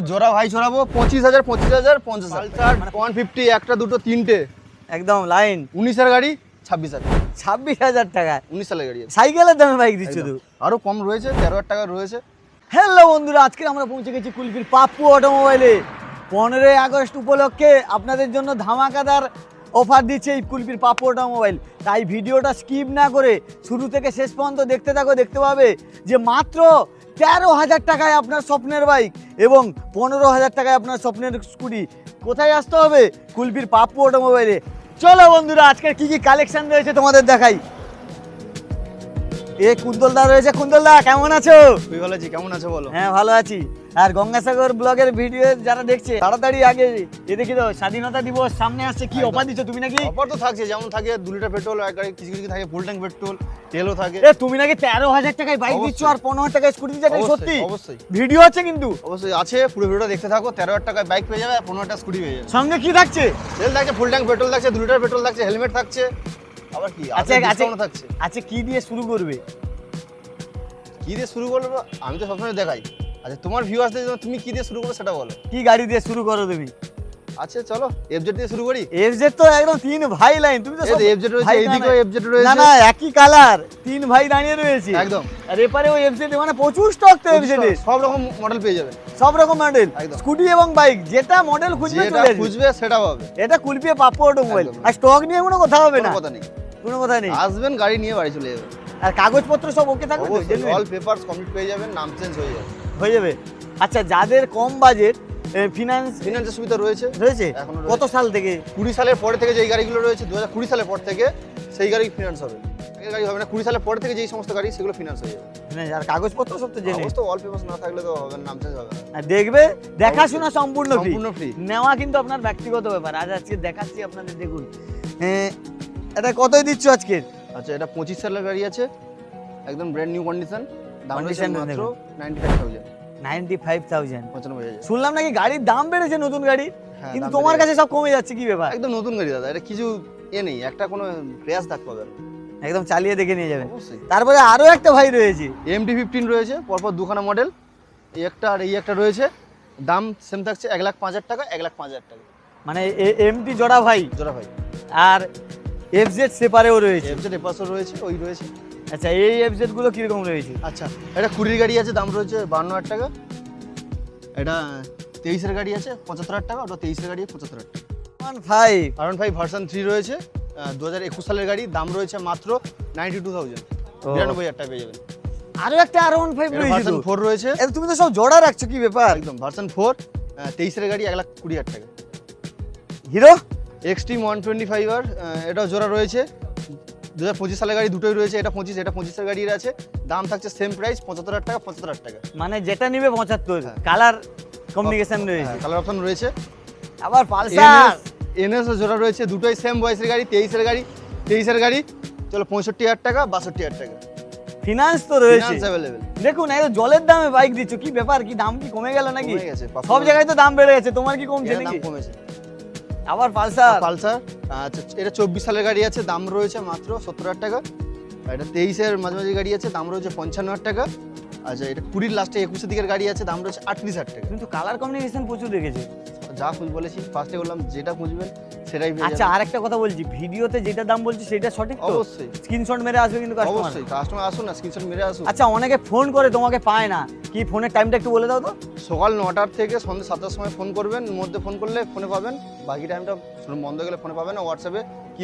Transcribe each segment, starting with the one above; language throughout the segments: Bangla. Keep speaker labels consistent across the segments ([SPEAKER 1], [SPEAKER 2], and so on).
[SPEAKER 1] জোড়া ভাই ছড়াবো 25,000 25,000 50,000 150 একটা দুটো তিনটে
[SPEAKER 2] একদম লাইন
[SPEAKER 1] 19-এর গাড়ি 26,000
[SPEAKER 2] 26,000 টাকা
[SPEAKER 1] 19 সালের গাড়ি
[SPEAKER 2] সাইকেলের দামে বাইক দিচ্ছ তো।
[SPEAKER 1] আরো কম রয়েছে 13,000 টাকা রয়েছে।
[SPEAKER 2] হ্যালো বন্ধুরা, আজকে আমরা পৌঁছে গেছি কুলপির পাপ্পু অটোমোবাইলে। 15ই আগস্ট উপলক্ষে আপনাদের জন্য ধামাকাদার অফার দিচ্ছে এই কুলপির পাপ্পু অটোমোবাইল। তাই ভিডিওটা স্কিপ না করে শুরু থেকে শেষ পর্যন্ত দেখতে থাকো। দেখতে পাবে যে মাত্র 13,000 টাকায় আপনার স্বপ্নের বাইক এবং 15,000 টাকায় আপনার স্বপ্নের স্কুটি। কোথায় আসতে হবে? কুলপির পাপ্পু অটোমোবাইলে। চলো বন্ধুরা, আজকের কি কি কালেকশন রয়েছে তোমাদের দেখাই। এ কুন্তলদা রয়েছে। কুন্তলদা কেমন আছো?
[SPEAKER 1] তুই ভালো আছিস? কেমন আছো বলো?
[SPEAKER 2] হ্যাঁ ভালো আছি। আর গঙ্গাসাগর ব্লগের ভিডিও যারা দেখছে তাড়াতাড়ি আগে এ দেখি তো, স্বাধীনতা দিবস সামনে আসছে, কি অফার দিচ্ছ তুমি নাকি?
[SPEAKER 1] অফার তো থাকছে, যেমন থাকে 2 লিটার পেট্রোল, এক গাড়ি কিছু কিছু থাকে ফুল ট্যাঙ্ক পেট্রোল, তেলও থাকে।
[SPEAKER 2] এ তুমি নাকি 13,000 টাকায় বাইক দিচ্ছ আর 15,000 টাকায় স্কুটি দিচ্ছ? এটা সত্যি?
[SPEAKER 1] অবশ্যই
[SPEAKER 2] ভিডিও আছে কিন্তু।
[SPEAKER 1] অবশ্যই আছে, পুরো ভিডিওটা দেখতে থাকো। 13,000 টাকায় বাইক পেয়ে যাবে আর 15,000 টাকা স্কুটি পেয়ে যাবে।
[SPEAKER 2] সঙ্গে কি থাকছে?
[SPEAKER 1] তেল থাকছে, ফুল ট্যাঙ্ক পেট্রোল থাকছে, 2 লিটার পেট্রোল থাকছে, হেলমেট থাকছে, আবার কি
[SPEAKER 2] আচ্ছা
[SPEAKER 1] ডিসকাউন্ট থাকছে।
[SPEAKER 2] আচ্ছা কি দিয়ে শুরু করবে?
[SPEAKER 1] কি দিয়ে শুরু করবো? আমি তো সবসময় দেখাই। আচ্ছা তোমার ভিউয়ার্সদের জন্য তুমি কি দিয়ে শুরু করবে সেটা বলো।
[SPEAKER 2] কি গাড়ি দিয়ে শুরু করো তুমি?
[SPEAKER 1] আচ্ছা চলো এফজেড দিয়ে শুরু করি।
[SPEAKER 2] এফজেড তো একদম 3 ভাই লাইন। তুমি তো সব
[SPEAKER 1] এফজেড রয়েছে,
[SPEAKER 2] ভাই
[SPEAKER 1] এইদিকেও এফজেড
[SPEAKER 2] না
[SPEAKER 1] রয়েছে।
[SPEAKER 2] না, একই কালার, 3 ভাই দাঁড়িয়ে রয়েছে
[SPEAKER 1] একদম।
[SPEAKER 2] আর এপারেও এফজেড, মানে প্রচুর স্টক তো এফজেড এর।
[SPEAKER 1] সব রকম মডেল পেয়ে যাবেন,
[SPEAKER 2] সব রকম মডেল,
[SPEAKER 1] একদম।
[SPEAKER 2] স্কুটি এবং বাইক, যেটা মডেল খুঁজবে
[SPEAKER 1] যেটা
[SPEAKER 2] চলে আসবে।
[SPEAKER 1] খুঁজবে সেটা পাবে।
[SPEAKER 2] এটা কুলপি পাপ্পু অটোমোবাইল।
[SPEAKER 1] একদম।
[SPEAKER 2] আর স্টক নিয়ে কোনো কথা হবে না,
[SPEAKER 1] কোনো কথা নেই,
[SPEAKER 2] কোনো কথা নেই।
[SPEAKER 1] আসবেন গাড়ি নিয়ে বাড়ি চলে যাবেন।
[SPEAKER 2] আর কাগজপত্র সব ওকে থাকবে তো?
[SPEAKER 1] অবশ্যই
[SPEAKER 2] genuine?
[SPEAKER 1] অল পেপারস কমপ্লিট পেয়ে যাবেন, নাম চেঞ্জ হয়ে যাবে।
[SPEAKER 2] হয়ে যাবে। আচ্ছা যাদের কম বাজেট,
[SPEAKER 1] ফিনান্সের সুবিধা রয়েছে
[SPEAKER 2] রয়েছে
[SPEAKER 1] এখনো
[SPEAKER 2] কত সাল থেকে?
[SPEAKER 1] 20 সালের পরে থেকে যেই গাড়িগুলো রয়েছে, 2020 সালের পর থেকে সেই গাড়ি ফিনান্স হবে। আগের গাড়ি হবে না, 20 সালের পর থেকে যেই সমস্ত গাড়ি সেগুলো ফিনান্স হয়ে যাবে।
[SPEAKER 2] আর কাগজপত্র সব তো জেনে
[SPEAKER 1] অবশ্যই অল পেপারস না থাকলে তো হবে না, নাম চেঞ্জ হবে না।
[SPEAKER 2] আর দেখবে, দেখাশোনা সম্পূর্ণ
[SPEAKER 1] সম্পূর্ণ
[SPEAKER 2] ফ্রি।
[SPEAKER 1] free।
[SPEAKER 2] নেওয়া কিন্তু আপনার ব্যক্তিগত ব্যাপার। আজকে দেখাচ্ছি আপনাদের, দেখুন এটা কতই দিচ্ছ আজকে?
[SPEAKER 1] আচ্ছা এটা 25 সালের গাড়ি আছে, একদম ব্র্যান্ড নিউ কন্ডিশন, দাম রয়েছে
[SPEAKER 2] Condition
[SPEAKER 1] মাত্র
[SPEAKER 2] দেখুন।
[SPEAKER 1] 95,000
[SPEAKER 2] 95,000।
[SPEAKER 1] 95,000।
[SPEAKER 2] শুনলাম নাকি গাড়ির দাম বেড়েছে, নতুন গাড়ি,
[SPEAKER 1] হ্যাঁ,
[SPEAKER 2] কিন্তু
[SPEAKER 1] দাম
[SPEAKER 2] তোমার
[SPEAKER 1] বেড়ে
[SPEAKER 2] কাছে সব কমে যাচ্ছে, কি ব্যাপার?
[SPEAKER 1] একদম নতুন গাড়ি দাদা, এটা কিছু নেই, একটা কোনো প্রয়াস থাকতে হবে না।
[SPEAKER 2] একদম চালিয়ে দেখে নিয়ে যাবেন।
[SPEAKER 1] অবশ্যই।
[SPEAKER 2] তারপরে আরো একটা ভাই রয়েছে,
[SPEAKER 1] MT-15 রয়েছে, পরপর দুখানা মডেল, এই একটা আর এই একটা রয়েছে। দাম সেম থাকছে 1,05,000 টাকা, 1,05,000 টাকা
[SPEAKER 2] মানে এমটি জোড়া ভাই,
[SPEAKER 1] জোড়া ভাই।
[SPEAKER 2] আর এফজেড সেপারেও রয়েছে।
[SPEAKER 1] এফজেড এপাসও রয়েছে, ওই রয়েছে।
[SPEAKER 2] আচ্ছা এই এফজেড গুলো কিরকম রয়েছে?
[SPEAKER 1] আচ্ছা এটা 20 গাড়ি আছে, দাম রয়েছে 52,000 টাকা। এটা 23-এর গাড়ি আছে 75,000 টাকা, ওটা 23-এর গাড়ি 75,000 টাকা।
[SPEAKER 2] 1.5
[SPEAKER 1] R15 ভার্সন 3 রয়েছে, 2021 সালের গাড়ি, দাম রয়েছে মাত্র 92,000, 92,000 টাকা পেয়ে যাবেন।
[SPEAKER 2] আরো একটা R15 রয়েছে তো।
[SPEAKER 1] ভার্সন 4 রয়েছে,
[SPEAKER 2] এ তুমি তো সব জোড়া রাখছো, কি ব্যাপার?
[SPEAKER 1] একদম ভার্সন 4, 23-এর গাড়ি 1,20,000 টাকা।
[SPEAKER 2] হিরো
[SPEAKER 1] এক্সট্রিম 125R, এটাও জোড়া রয়েছে, 2025 সালের গাড়ি দুটোই রয়েছে, এটা 25, এটা 25-এর গাড়ির আছে, দাম থাকছে সেম প্রাইস 75,000 টাকা, 75,000 টাকা।
[SPEAKER 2] মানে যেটা নিবে 75।
[SPEAKER 1] হ্যাঁ।
[SPEAKER 2] কালার কমিউনিকেশন রয়েছে,
[SPEAKER 1] কালার অপশন রয়েছে।
[SPEAKER 2] আবার পালসার
[SPEAKER 1] এনএস জোড়া রয়েছে, দুটোই সেম বয়সের গাড়ি, 23-এর গাড়ি, 23-এর গাড়ি চলো 65,000 টাকা, 62,000 টাকা।
[SPEAKER 2] ফিনান্স তো রয়েছে।
[SPEAKER 1] Finance available.
[SPEAKER 2] দেখুন এই তো জলের দামে বাইক দিচ্ছ, কি ব্যাপার? কি দাম কি কমে গেল নাকি?
[SPEAKER 1] কমে গেছে,
[SPEAKER 2] সব জায়গায় তো দাম বেড়ে গেছে, তোমার কি কমছে
[SPEAKER 1] দাম
[SPEAKER 2] নাকি?
[SPEAKER 1] কমেছে।
[SPEAKER 2] আবার পালসার।
[SPEAKER 1] পালসার, আচ্ছা এটা 24 সালের গাড়ি আছে, দাম রয়েছে মাত্র 70,000 টাকা। আর এটা 23-এর মাঝামাঝি গাড়ি আছে, দাম রয়েছে 55,000 টাকা। আচ্ছা এটা 20-র লাস্টে 21-এর দিকের গাড়ি আছে, দাম রয়েছে 38,000 টাকা।
[SPEAKER 2] কিন্তু কালার কমিউনিকেশন প্রচুর রেখেছে।
[SPEAKER 1] যা খুঁজ বলেছি ফার্স্টে বললাম, যেটা খুঁজবেন সেটাই পেয়ে
[SPEAKER 2] আচ্ছা
[SPEAKER 1] যাবেন।
[SPEAKER 2] আর একটা কথা বলছি, ভিডিওতে যেটা দাম বলছি সেটা সঠিক তো?
[SPEAKER 1] অবশ্যই
[SPEAKER 2] স্ক্রিনশট মেরে আসবে কিন্তু কাস্টমার।
[SPEAKER 1] অবশ্যই, কাস্টমার আসুন না, স্ক্রিনশট মেরে আসুন।
[SPEAKER 2] আচ্ছা অনেকে ফোন করে তোমাকে পায় না, কি ফোনের টাইমটা একটু বলে দাও তো।
[SPEAKER 1] সকাল 9টার থেকে সন্ধ্যে 7টার সময় ফোন করবেন, মধ্যে ফোন করলে ফোনে পাবেন, বাকি টাইমটা বন্ধ হয়ে গেলে ফোনে পাবেন না। হোয়াটসঅ্যাপে কি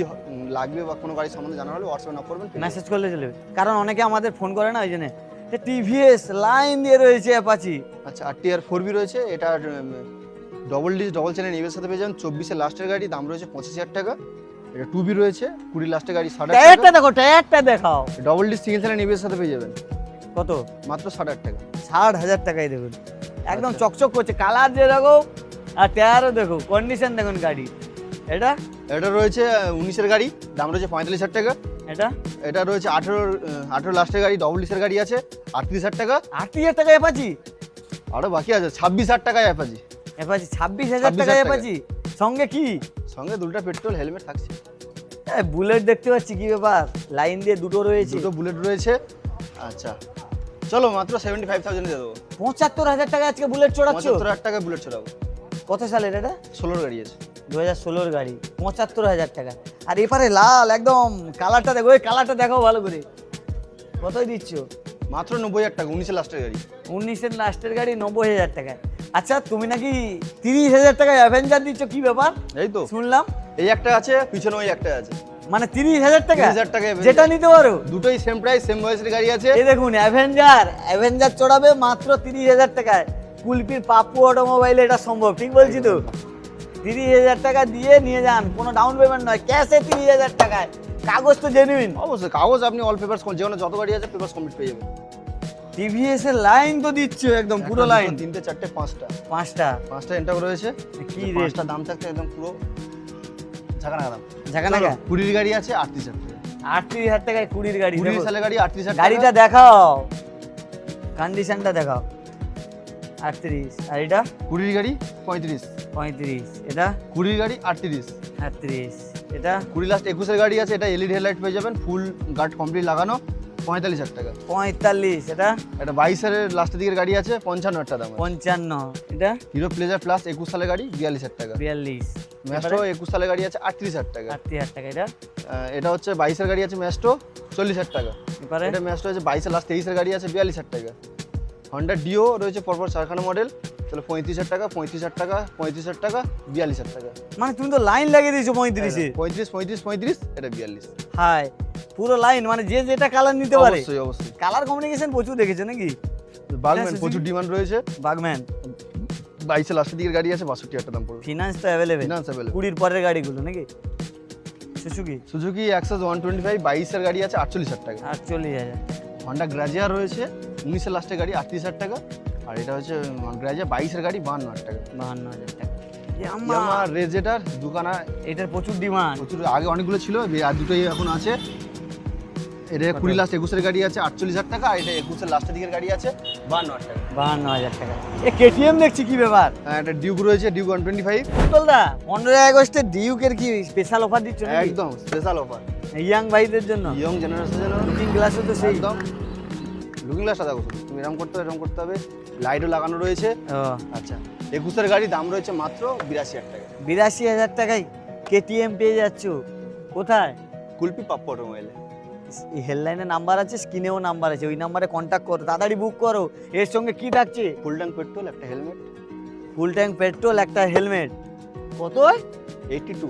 [SPEAKER 1] লাগবে বা কোনো গাড়ি সম্বন্ধে জানা হলে হোয়াটসঅ্যাপে নক করবেন,
[SPEAKER 2] মেসেজ করলে চলে যাবে, কারণ অনেকে আমাদের ফোন করে না, ওই জন্য। টিভিএস লাইন দিয়ে রয়েছে অ্যাপাচি।
[SPEAKER 1] আচ্ছা আর 4B রয়েছে, এটা ডবল চেনের এর সাথে পেয়ে যাবেন, 24-এর লাস্টের গাড়ি, দাম রয়েছে 25,000 টাকা। এটা 2B রয়েছে, 20 লাস্টের গাড়ি 60,000
[SPEAKER 2] টায়ারটা
[SPEAKER 1] টাকা।
[SPEAKER 2] দেখো, টায়ারটা দেখাও।
[SPEAKER 1] ডবল সিঙ্গেল চেনের এর সাথে পেয়ে যাবেন
[SPEAKER 2] কত?
[SPEAKER 1] মাত্র 60,000 টাকা।
[SPEAKER 2] 60,000 টাকায় দেখুন, একদম
[SPEAKER 1] আচ্ছা।
[SPEAKER 2] চকচক করছে, কালার যেরকম আর টায়ারও দেখো, কন্ডিশন দেখুন গাড়ি।
[SPEAKER 1] এটা রয়েছে 19-এর গাড়ি, দাম রয়েছে 45,000 টাকা। এটা রয়েছে 18 লাস্টের গাড়ি, ডবল গাড়ি আছে 38,000 টাকা।
[SPEAKER 2] 38,000 টাকা অ্যাপাচি?
[SPEAKER 1] আরো বাকি আছে 26,000 টাকায় অ্যাপাচি।
[SPEAKER 2] 26,000 টাকা অ্যাপাচি, সঙ্গে কি?
[SPEAKER 1] সঙ্গে 2 লিটার পেট্রোল, হেলমেট থাকছে।
[SPEAKER 2] বুলেট দেখতে পাচ্ছি, কি ব্যাপার? লাইন দিয়ে দুটো রয়েছে,
[SPEAKER 1] দুটো বুলেট রয়েছে। আচ্ছা চলো মাত্র 75,000 দিয়ে দেবো।
[SPEAKER 2] 75,000 টাকা আজকে বুলেট চড়াচ্ছ?
[SPEAKER 1] 75,000 টাকা বুলেট চড়াবো।
[SPEAKER 2] কত সালের এটা?
[SPEAKER 1] 16 গাড়ি আছে।
[SPEAKER 2] 2016 গাড়ি, 75,000 টাকা। আর এপারে লাল একদম কালারটা দেখো, ওই কালারটা দেখো ভালো করে। কতই দিচ্ছ?
[SPEAKER 1] মাত্র 90,000 টাকা, 19 লাস্টের গাড়ি।
[SPEAKER 2] 19-এর লাস্টের গাড়ি 90,000 টাকায়। আচ্ছা তুমি নাকি 30,000 টাকায় অ্যাভেঞ্জার দিচ্ছ, কি ব্যাপার?
[SPEAKER 1] এই তো
[SPEAKER 2] শুনলাম
[SPEAKER 1] এই একটা আছে, পিছনে ওই একটা আছে।
[SPEAKER 2] মানে 30,000 টাকা?
[SPEAKER 1] 30,000 টাকা Avenger।
[SPEAKER 2] যেটা নিতে পারো।
[SPEAKER 1] দুটোই সেম প্রাইস, সেম বয়সের গাড়ি আছে।
[SPEAKER 2] এই দেখুন অ্যাভেঞ্জার চড়াবে মাত্র 30,000 টাকায়। কুলপির পাপ্পু অটোমোবাইলে এটা সম্ভব, ঠিক বলছি তো? 30,000 টাকা দিয়ে নিয়ে যান, কোনো ডাউন পেমেন্ট নয়, ক্যাশে 30,000 টাকায়। কাগজ তো জেনুইন।
[SPEAKER 1] অবশ্যই কাগজ, আপনি অল পেপারস, যেখানে যত গাড়ি আছে পেপারস কমপ্লিট পেয়ে যাবেন।
[SPEAKER 2] টিভিএস এর লাইন তো দিচ্ছ একদম পুরো লাইন।
[SPEAKER 1] 3টে 4টে 5টা
[SPEAKER 2] পাঁচটা
[SPEAKER 1] এন্টার রয়েছে।
[SPEAKER 2] কি রেট?
[SPEAKER 1] 5টা দাম থাকতে একদম পুরো ঝাঁকানাকা দাম।
[SPEAKER 2] ঝাঁকানাকা?
[SPEAKER 1] 20 গাড়ি আছে 38,000 টাকা।
[SPEAKER 2] 38,000 টাকায় 20 গাড়ি।
[SPEAKER 1] 20
[SPEAKER 2] দেখো।
[SPEAKER 1] সালের গাড়ি 38,000 টাকা।
[SPEAKER 2] গাড়িটা দেখাও, কন্ডিশনটা দেখাও। 38। আর এটা
[SPEAKER 1] 20 গাড়ি 35।
[SPEAKER 2] 35। এটা
[SPEAKER 1] 20 গাড়ি 38।
[SPEAKER 2] 38। এটা
[SPEAKER 1] 20 লাস্ট 21 এর গাড়ি আছে, এটা এলইডি হেডলাইট পেয়ে যাবেন, ফুল গার্ড কমপ্লিট লাগানো, 45,000 টাকা।
[SPEAKER 2] 45। এটা
[SPEAKER 1] এটা 22 এর লাস্টের দিকের গাড়ি আছে, 55,000 টাকা দাম।
[SPEAKER 2] 55। এটা
[SPEAKER 1] হিরো প্লেজার প্লাস 21 সালের গাড়ি 42,000 টাকা।
[SPEAKER 2] 42।
[SPEAKER 1] ম্যাস্ট্রো 21 সালের গাড়ি আছে 38,000 টাকা।
[SPEAKER 2] 38,000 টাকা। এটা
[SPEAKER 1] এটা হচ্ছে 22 এর গাড়ি আছে ম্যাস্ট্রো 40,000 টাকা।
[SPEAKER 2] এবারে
[SPEAKER 1] এটা ম্যাস্ট্রো আছে 22 এর লাস্ট 23 এর গাড়ি আছে 42,000 টাকা। হন্ডা ডিও রয়েছে পরপর 4খানা মডেল, তাহলে 35,000 টাকা, 35,000 টাকা, 35,000 টাকা, 42,000 টাকা।
[SPEAKER 2] মানে তুমি তো লাইন লাগিয়ে দিয়েছো 35-এ।
[SPEAKER 1] 35, 35, 35, এটা 42।
[SPEAKER 2] হাই পুরো লাইন, মানে যে যেটা কালার নিতে পারে।
[SPEAKER 1] অবশ্যই অবশ্যই।
[SPEAKER 2] কালার কমিউনিকেশন প্রচুর দেখেছো নাকি?
[SPEAKER 1] বাগম্যান
[SPEAKER 2] হ্যাঁ,
[SPEAKER 1] প্রচুর ডিমান্ড রয়েছে।
[SPEAKER 2] বাগম্যান
[SPEAKER 1] 22 এর লাস্টের দিকের গাড়ি আছে 62,000 টাকা দাম পড়বে।
[SPEAKER 2] ফিনান্স তো অ্যাভেলেবেল।
[SPEAKER 1] Finance available.
[SPEAKER 2] 20 পরের গাড়িগুলো নাকি? সুজুকি
[SPEAKER 1] সুজুকি অ্যাক্সেস 125 22 এর গাড়ি আছে 48,000 টাকা।
[SPEAKER 2] 48,000।
[SPEAKER 1] হন্ডা গ্রাজিয়ার রয়েছে 19 এর লাস্টের গাড়ি 38,000 টাকা। আর এটা হচ্ছে গ্রাজিয়া 22 এর গাড়ি 52,000 টাকা।
[SPEAKER 2] 52,000 টাকা।
[SPEAKER 1] ইয়ামা রেজেটার দুখানা
[SPEAKER 2] এটার প্রচুর ডিমান্ড।
[SPEAKER 1] প্রচুর, আগে অনেকগুলো ছিল, আর দুটোই এখন আছে। এটা 20 লাস্ট 21 এর গাড়ি আছে 48,000 টাকা। আর এটা 21 এর লাস্টের দিকের গাড়ি আছে 52,000 টাকা।
[SPEAKER 2] 52,000 টাকা। এ কেটিএম দেখছি, কি ব্যাপার?
[SPEAKER 1] একটা ডিউক রয়েছে, ডিউক 125।
[SPEAKER 2] দা 15 আগস্টে ডিউকের কি স্পেশাল অফার দিচ্ছ নাকি?
[SPEAKER 1] একদম স্পেশাল অফার
[SPEAKER 2] ইয়াং ভাইদের জন্য।
[SPEAKER 1] ইয়ং জেনারেশনের জন্য।
[SPEAKER 2] লুকিং গ্লাসও তো সেই।
[SPEAKER 1] একদম লুকিং গ্লাসটা দেখো, তুমি এরকম করতে হবে, এরকম করতে হবে। লাইটও লাগানো রয়েছে।
[SPEAKER 2] ও
[SPEAKER 1] আচ্ছা 21 এর গাড়ি দাম রয়েছে মাত্র 82,000 টাকা।
[SPEAKER 2] 82,000 টাকায় কেটিএম পেয়ে যাচ্ছ। কোথায়?
[SPEAKER 1] কুলপি পাপ্পু অটোমোবাইলে।
[SPEAKER 2] হেডলাইনে নাম্বার আছে, স্ক্রিনেও নাম্বার আছে, ওই নাম্বারে কন্ট্যাক্ট করো, তাড়াতাড়ি বুক করো। এর সঙ্গে কি থাকছে?
[SPEAKER 1] ফুল ট্যাঙ্ক পেট্রোল, একটা হেলমেট।
[SPEAKER 2] ফুল ট্যাঙ্ক পেট্রোল, একটা হেলমেট। কত?
[SPEAKER 1] 82।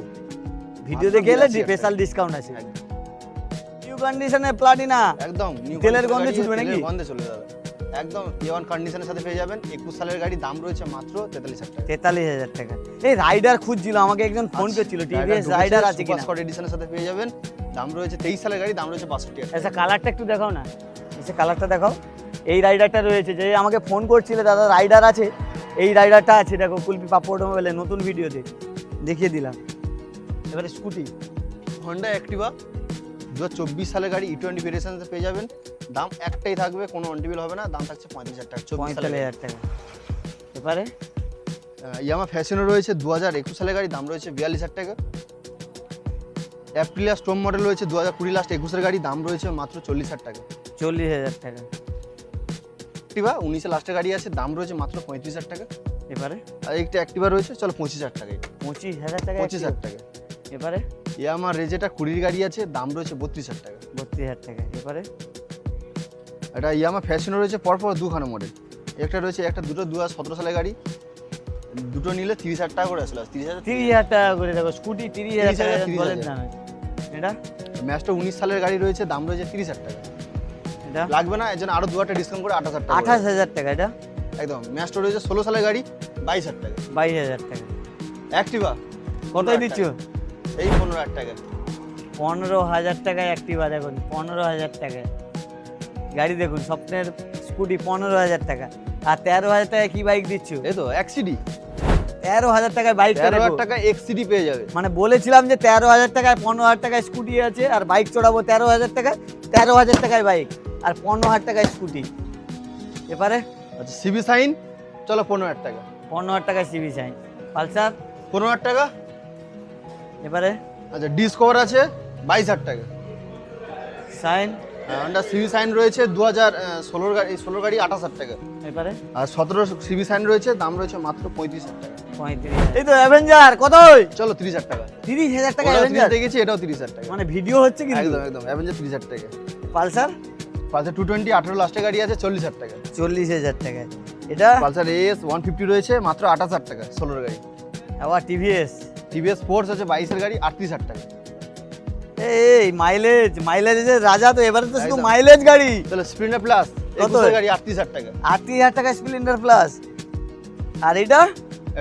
[SPEAKER 2] ভিডিও দেখে এলে
[SPEAKER 1] 82,000
[SPEAKER 2] স্পেশাল ডিসকাউন্ট আছে। নিউ কন্ডিশনে প্লাটিনা।
[SPEAKER 1] একদম নিউ
[SPEAKER 2] তেলের গন্ধে ছুটবে নাকি?
[SPEAKER 1] তেলের গন্ধে চলে যাবে। একদম A1 কন্ডিশনের সাথে পেয়ে যাবেন। 21 সালের গাড়ি দাম রয়েছে মাত্র 43,000 টাকা।
[SPEAKER 2] 43,000 টাকা। এই রাইডার খুঁজছিল, আমাকে একজন ফোন করছিল, টিভিএস রাইডার আছে কিনা।
[SPEAKER 1] সুপার এডিশনের সাথে পেয়ে যাবেন। দাম রয়েছে 23 সালের গাড়ি, দাম রয়েছে 62,000 টাকা।
[SPEAKER 2] আচ্ছা কালারটা একটু দেখাও না, এসে কালারটা দেখাও। এই রাইডারটা রয়েছে, যে আমাকে ফোন করছিল দাদা রাইডার আছে, এই রাইডারটা আছে। দেখো কুলপি পাপ্পু অটোমোবাইলে নতুন ভিডিওতে দেখিয়ে দিলাম। এবারে স্কুটি
[SPEAKER 1] হন্ডা অ্যাক্টিভা 2024 সালের গাড়ি E20 ভেরিয়েশনে পেয়ে যাবেন। দাম একটাই থাকবে, কোনো অনটিবিল হবে না। দাম থাকছে 35,000 টাকা। 24 সালের
[SPEAKER 2] 45,000 টাকা। এবারে
[SPEAKER 1] ইয়ামা ফ্যাশনও রয়েছে 2021 সালের গাড়ি, দাম রয়েছে 42,000 টাকা। অ্যাপ্রিলিয়া স্টোম মডেল রয়েছে 2020 লাস্ট 21 এর গাড়ি, দাম রয়েছে মাত্র 40,000 টাকা।
[SPEAKER 2] 40,000 টাকা।
[SPEAKER 1] অ্যাক্টিভা 19 এর লাস্টের গাড়ি আছে, দাম রয়েছে মাত্র 35,000 টাকা।
[SPEAKER 2] এবারে
[SPEAKER 1] আর একটা অ্যাক্টিভা রয়েছে, চলো 25,000 টাকা।
[SPEAKER 2] 25,000 টাকা।
[SPEAKER 1] 25,000 টাকা।
[SPEAKER 2] এবারে
[SPEAKER 1] ইয়ামা রেজেটা 20 গাড়ি আছে, দাম রয়েছে 32,000 টাকা।
[SPEAKER 2] 32,000 টাকা। এবারে
[SPEAKER 1] এটা ইয়ামা ফ্যাশনও রয়েছে পরপর দুখানা মডেল। একটা রয়েছে, একটা দুটো 2017 সালের গাড়ি, দুটো নিলে 30,000 টাকা করে আসলে 30,000।
[SPEAKER 2] 30,000 টাকা করে। দেখো স্কুটি 30,000 টাকা
[SPEAKER 1] 30,000
[SPEAKER 2] বলেন দামে। এটা
[SPEAKER 1] ম্যাস্ট্রো 19 সালের গাড়ি রয়েছে, দাম রয়েছে 30,000 টাকা।
[SPEAKER 2] এটা
[SPEAKER 1] লাগবে না, এর জন্য আরো 2টা ডিসকাউন্ট করে 28,000 টাকা।
[SPEAKER 2] 28,000 টাকা। এটা
[SPEAKER 1] একদম ম্যাস্ট্রো রয়েছে 16 সালের গাড়ি 22,000 টাকা।
[SPEAKER 2] 22,000 টাকা।
[SPEAKER 1] অ্যাক্টিভা
[SPEAKER 2] কতই দিচ্ছ?
[SPEAKER 1] এই 15,000 টাকা।
[SPEAKER 2] 15,000 টাকায় অ্যাক্টিভা। দেখুন 15,000 টাকায় গাড়ি, দেখুন স্বপ্নের স্কুটি 15,000 টাকা। আর 13,000 টাকায় কি বাইক দিচ্ছ?
[SPEAKER 1] এই তো এক্সিডি
[SPEAKER 2] 13,000 টাকায় বাইক।
[SPEAKER 1] 13,000 টাকা এক্সিডি পেয়ে যাবে।
[SPEAKER 2] মানে বলেছিলাম যে 13,000 টাকায় 15,000 টাকায় স্কুটি আছে, আর বাইক চড়াবো 13,000 টাকায়। 13,000 টাকায় বাইক আর 15,000 টাকায় স্কুটি। এবারে
[SPEAKER 1] আচ্ছা সিবি সাইন, চলো 15,000 টাকা।
[SPEAKER 2] 15,000 টাকায় সিবি সাইন। পালসার
[SPEAKER 1] 15,000 টাকা।
[SPEAKER 2] এবারে
[SPEAKER 1] আচ্ছা ডিসকভার আছে 22,000 টাকা।
[SPEAKER 2] সাইন
[SPEAKER 1] হন্ডা সিভি সাইন রয়েছে 2016 গাড়ি, 16 গাড়ি 28,000 টাকা।
[SPEAKER 2] এবারে
[SPEAKER 1] আর 17 সিভি সাইন রয়েছে, দাম রয়েছে মাত্র 35,000 টাকা।
[SPEAKER 2] 35। এই তো অ্যাভেঞ্জার কত?
[SPEAKER 1] চলো 30,000 টাকা।
[SPEAKER 2] 30,000 টাকা
[SPEAKER 1] ওটাও
[SPEAKER 2] অ্যাভেঞ্জার
[SPEAKER 1] 30 দেখেছি, এটাও 30,000 টাকা।
[SPEAKER 2] মানে ভিডিও হচ্ছে কিন্তু
[SPEAKER 1] একদম একদম অ্যাভেঞ্জার 30,000 টাকা।
[SPEAKER 2] পালসার
[SPEAKER 1] পালসার 220 18 লাস্টে গাড়ি আছে 40,000 টাকা।
[SPEAKER 2] 40,000 টাকা। এটা
[SPEAKER 1] পালসার এস 150 রয়েছে মাত্র 28,000 টাকা 16 গাড়ি।
[SPEAKER 2] আবার টিভিএস
[SPEAKER 1] টিভিএস ফোর্স আছে 22 এর গাড়ি 38,000 টাকা।
[SPEAKER 2] এই মাইলেজের রাজা তো, এবারে তো শুধু
[SPEAKER 1] একদম।
[SPEAKER 2] মাইলেজ গাড়ি।
[SPEAKER 1] তাহলে স্প্লেন্ডার প্লাস
[SPEAKER 2] কত?
[SPEAKER 1] 21 এর গাড়ি 38,000 টাকা।
[SPEAKER 2] 38,000 টাকা স্প্লেন্ডার প্লাস। আর এটা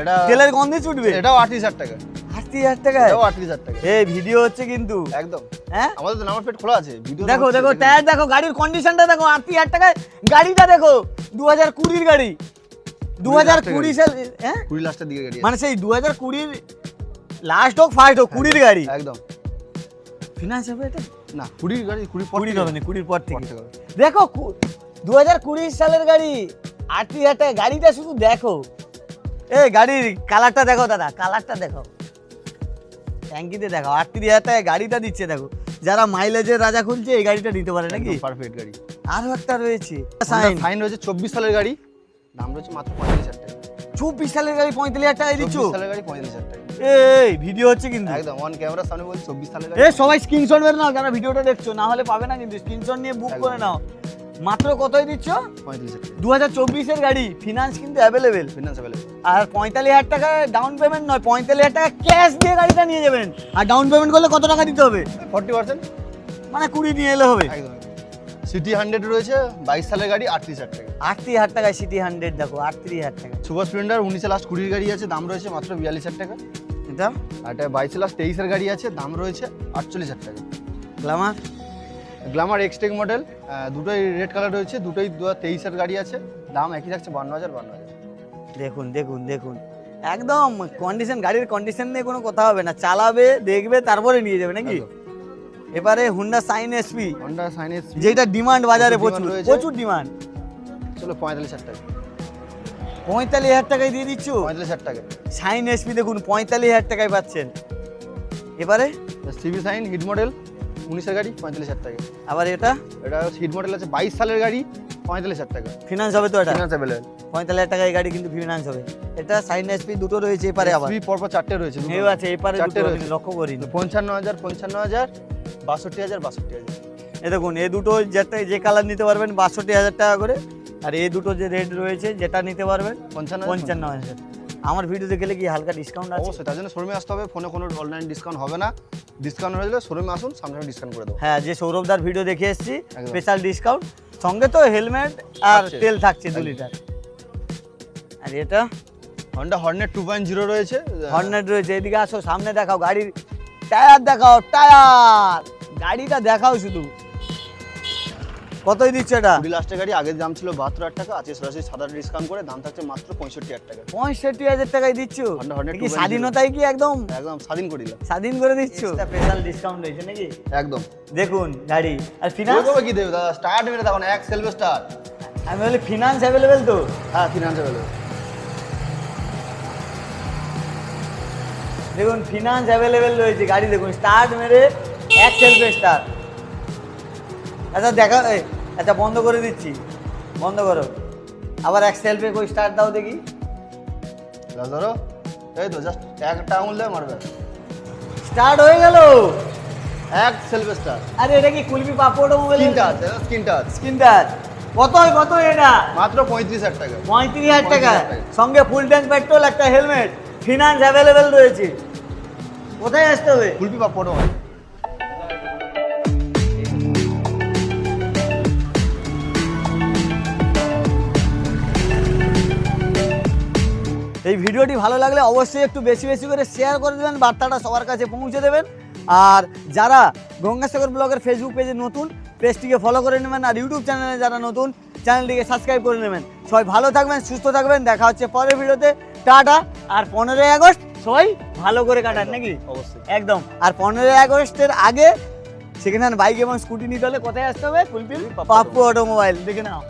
[SPEAKER 1] এটা
[SPEAKER 2] তেলের গন্ধে ছুটবে,
[SPEAKER 1] এটাও 38,000 টাকা।
[SPEAKER 2] 38,000 টাকা।
[SPEAKER 1] এটাও 38,000 টাকা।
[SPEAKER 2] এই ভিডিও হচ্ছে কিন্তু
[SPEAKER 1] একদম।
[SPEAKER 2] হ্যাঁ
[SPEAKER 1] আমাদের তো নাম্বার প্লেট খোলা আছে, ভিডিও
[SPEAKER 2] দেখো দেখো টায়ার দেখো, গাড়ির কন্ডিশনটা দেখো। 38,000 টাকায় গাড়িটা দেখো, 2020 গাড়ি, 2020 সাল। হ্যাঁ
[SPEAKER 1] 20 লাস্টের দিকে গাড়ি আছে।
[SPEAKER 2] মানে সেই 2020 লাস্ট হোক ফার্স্ট হোক 20 গাড়ি।
[SPEAKER 1] একদম।
[SPEAKER 2] ফিনান্স হবে এটা?
[SPEAKER 1] না 20 গাড়ি 20
[SPEAKER 2] 20 হবে না, 20 পর থেকে।
[SPEAKER 1] থেকে।
[SPEAKER 2] দেখো 2020 সালের গাড়ি, 38,000 টাকা গাড়িটা শুধু দেখো। এই গাড়ির কালারটা দেখো দাদা, কালারটা দেখো, ট্যাঙ্কিতে দেখো। 38,000 টাকা গাড়িটা দিচ্ছে দেখো। যারা মাইলেজের রাজা খুলছে এই গাড়িটা নিতে পারে নাকি?
[SPEAKER 1] পারফেক্ট গাড়ি।
[SPEAKER 2] আরো একটা রয়েছে
[SPEAKER 1] সাইন সাইন রয়েছে 24 সালের গাড়ি, দাম রয়েছে মাত্র 35,000 টাকা।
[SPEAKER 2] 24 সালের গাড়ি 45,000 টাকায় দিচ্ছ?
[SPEAKER 1] 24 সালের গাড়ি 35,000 টাকা।
[SPEAKER 2] এই ভিডিও হচ্ছে কিন্তু
[SPEAKER 1] একদম অন ক্যামেরা সামনে বল 24 সালের গাড়ি।
[SPEAKER 2] এ সবাই স্ক্রিনশট মেরে নাও যারা ভিডিওটা দেখছো, না হলে পাবে না কিন্তু। স্ক্রিনশট নিয়ে বুক করে নাও। মাত্র কতই দিচ্ছ?
[SPEAKER 1] 35,000 টাকা।
[SPEAKER 2] 2024 এর গাড়ি, ফিনান্স কিন্তু অ্যাভেলেবেল।
[SPEAKER 1] Finance available.
[SPEAKER 2] আর 45,000 টাকা ডাউন পেমেন্ট নয়, 45,000 টাকা ক্যাশ দিয়ে গাড়িটা নিয়ে যাবেন। আর ডাউন পেমেন্ট করলে কত টাকা দিতে হবে?
[SPEAKER 1] 40%।
[SPEAKER 2] মানে 20 নিয়ে এলে হবে।
[SPEAKER 1] একদম। সিটি 100 রয়েছে 22 সালের গাড়ি 38,000 টাকা।
[SPEAKER 2] 38,000 টাকায় সিটি 100 দেখো, 38,000 টাকা।
[SPEAKER 1] সুপার স্প্লেন্ডার 19 লাস্ট 20 গাড়ি আছে, দাম রয়েছে মাত্র 42,000 টাকা।
[SPEAKER 2] এটা
[SPEAKER 1] আর এটা 22 লাস্ট 23 এর গাড়ি আছে, দাম রয়েছে 48,000 টাকা।
[SPEAKER 2] গ্ল্যামার
[SPEAKER 1] গ্ল্যামার এক্সটেক মডেল, দুটোই রেড কালার রয়েছে, দুটোই 2023 এর গাড়ি আছে, দাম একই থাকছে 52,000।
[SPEAKER 2] দেখুন দেখুন দেখুন, একদম কন্ডিশন, গাড়ির কন্ডিশন নিয়ে কোনো কথা হবে না। চালাবে, দেখবে, তারপরে নিয়ে যাবে নাকি?
[SPEAKER 1] একদম।
[SPEAKER 2] এবারে Honda shine SP,
[SPEAKER 1] Honda shine S,
[SPEAKER 2] যেটা ডিমান্ড বাজারে
[SPEAKER 1] প্রচুর
[SPEAKER 2] প্রচুর
[SPEAKER 1] demand রয়েছে।
[SPEAKER 2] প্রচুর ডিমান্ড।
[SPEAKER 1] চলো 45,000 টাকা।
[SPEAKER 2] 45,000 টাকায় দিয়ে দিচ্ছ
[SPEAKER 1] 45,000 টাকা।
[SPEAKER 2] সাইন এসপি, দেখুন 45,000 টাকায় পাচ্ছেন। এবারে
[SPEAKER 1] সিভি সাইন হিট মডেল 19 এর গাড়ি 45,000 টাকা।
[SPEAKER 2] আবার এটা
[SPEAKER 1] এটা হিট মডেল আছে 22 সালের গাড়ি 45,000 টাকা।
[SPEAKER 2] ফিনান্স হবে তো? এটা
[SPEAKER 1] ফিনান্স अवेलेबल।
[SPEAKER 2] 45,000 টাকায় গাড়ি কিন্তু ফিনান্স হবে। এটা সাইন এসপি দুটো রয়েছে এপারে, আবার
[SPEAKER 1] এসপি পরপর 4টে রয়েছে, দুটো
[SPEAKER 2] এই আছে এপারে
[SPEAKER 1] চারটে
[SPEAKER 2] দুটো
[SPEAKER 1] রয়েছে।
[SPEAKER 2] আমি লক্ষ্য করিনি।
[SPEAKER 1] 55,000 62,000 62,000।
[SPEAKER 2] এই দেখুন, এই দুটো যেটা যে কালার নিতে পারবেন 62,000 টাকা করে। আর এই দুটো যে রেড রয়েছে যেটা নিতে পারবেন 55,000। আমার ভিডিওতে গেলে কি হালকা ডিসকাউন্ট আছে?
[SPEAKER 1] অবশ্যই, তার জন্য শোরুমে আসতে হবে, ফোনে কোনো অনলাইন ডিসকাউন্ট হবে না। ডিসকাউন্ট হলে শোরুমে আসুন, সামনে ডিসকাউন্ট করে দেবো।
[SPEAKER 2] হ্যাঁ, যে সৌরভদার ভিডিও দেখে এসেছি,
[SPEAKER 1] একদম।
[SPEAKER 2] স্পেশাল ডিসকাউন্ট, সঙ্গে তো হেলমেট আর
[SPEAKER 1] থাকছে।
[SPEAKER 2] তেল থাকছে 2
[SPEAKER 1] একদম।
[SPEAKER 2] লিটার। আর এটা
[SPEAKER 1] হন্ডা হর্নেট 2.0 রয়েছে,
[SPEAKER 2] হর্নেট রয়েছে। এদিকে আসো, সামনে দেখাও, গাড়ির টায়ার দেখাও, টায়ার গাড়িটা দেখাও শুধু। কতই দিচ্ছে এটা?
[SPEAKER 1] 20 লাস্টের গাড়ি, আগের দাম ছিল 72,000 টাকা, আছে সরাসরি সাদা ডিসকাউন্ট করে দাম থাকছে মাত্র 65,000 টাকা।
[SPEAKER 2] 65,000 টাকায় দিচ্ছ?
[SPEAKER 1] Honda Hornet
[SPEAKER 2] কি
[SPEAKER 1] 2.0
[SPEAKER 2] স্বাধীনতায় কি একদম
[SPEAKER 1] একদম স্বাধীন করে দিলাম।
[SPEAKER 2] স্বাধীন করে দিচ্ছ? স্পেশাল ডিসকাউন্ট রয়েছে নাকি?
[SPEAKER 1] একদম।
[SPEAKER 2] দেখুন গাড়ি। আর ফিনান্স?
[SPEAKER 1] কবে কি দেবে দাদা? স্টার্ট মেরে দেখো না, এক সেলফ স্টার্ট।
[SPEAKER 2] আমি বলি ফিনান্স অ্যাভেলেবেল তো?
[SPEAKER 1] হ্যাঁ ফিনান্স अवेलेबल।
[SPEAKER 2] দেখুন ফিনান্স অ্যাভেলেবেল রয়েছে গাড়ি, দেখুন স্টার্ট মেরে এক সেলফে স্টার্ট। আচ্ছা দেখা, আচ্ছা বন্ধ করে দিচ্ছি, বন্ধ করো। আবার এক সেলফে কই স্টার্ট দাও দেখি।
[SPEAKER 1] ধরো, এই তো জাস্ট একটা আঙুল দিয়ে মারবে,
[SPEAKER 2] স্টার্ট হয়ে গেল,
[SPEAKER 1] এক সেলফ স্টার্ট।
[SPEAKER 2] আরে এটা কি kulfi papad mobile?
[SPEAKER 1] Screen touch, screen touch.
[SPEAKER 2] Screen touch. কত এটা?
[SPEAKER 1] মাত্র 35,000 টাকা।
[SPEAKER 2] 35,000 টাকা,
[SPEAKER 1] 35,000 টাকা।
[SPEAKER 2] সঙ্গে ফুল ট্যাঙ্ক পেট্রোল, একটা হেলমেট, ফিনান্স অ্যাভেলেবেল রয়েছে। কোথায় আসতে হবে?
[SPEAKER 1] কুলপি বা পড়ো হয়।
[SPEAKER 2] এই ভিডিওটি ভালো লাগলে অবশ্যই একটু বেশি বেশি করে শেয়ার করে দেবেন, বার্তাটা সবার কাছে পৌঁছে দেবেন। আর যারা গঙ্গাসাগর ব্লগের ফেসবুক পেজে নতুন, পেজটিকে ফলো করে নেবেন। আর ইউটিউব চ্যানেলে যারা নতুন, চ্যানেলটিকে সাবস্ক্রাইব করে নেবেন। সবাই ভালো থাকবেন, সুস্থ থাকবেন, দেখা হচ্ছে পরের ভিডিওতে। টাটা। আর 15ই আগস্ট সবাই ভালো করে কাটান নাকি?
[SPEAKER 1] অবশ্যই।
[SPEAKER 2] একদম। আর 15ই আগস্টের আগে সেকেন্ড হ্যান্ড বাইক এবং স্কুটি নিতে হলে কোথায় আসতে হবে? কুলপির পাপ্পু অটোমোবাইল, দেখে নাও।